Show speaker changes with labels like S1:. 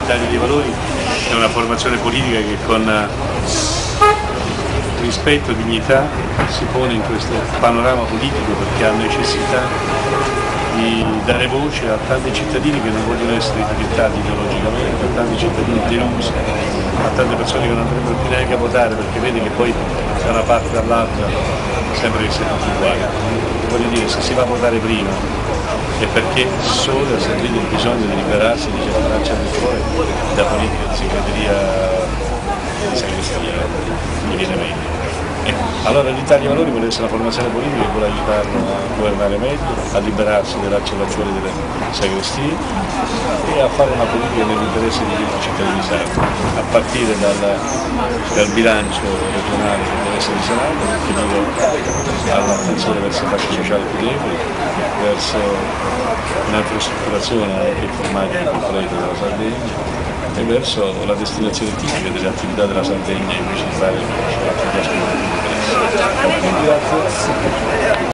S1: L'Italia dei Valori è una formazione politica che con rispetto e dignità si pone in questo panorama politico perché ha necessità di dare voce a tanti cittadini che non vogliono essere etichettati ideologicamente, a tanti cittadini delusi, a tante persone che non andrebbero più neanche a votare perché vede che poi da una parte o dall'altra sembra che sia tutti uguali. Voglio dire, se si va a votare prima è perché solo ha sentito il bisogno di liberarsi di certe tracce del cuore da politica di segreteria di sagrestia, mi viene meglio. Allora l'Italia dei Valori vuole essere una formazione politica che vuole aiutarlo a governare meglio, a liberarsi dell'acciolaccione delle sagrestie e a fare una politica nell'interesse di tutti i cittadini sardi, a partire dal bilancio regionale che deve essere risanato, finire all'attenzione verso le fasce sociali più deboli, verso un'altra ristrutturazione anche informatica completa della Sardegna e verso la destinazione tipica delle attività della Sardegna invece di fare l'attività sport. Grazie.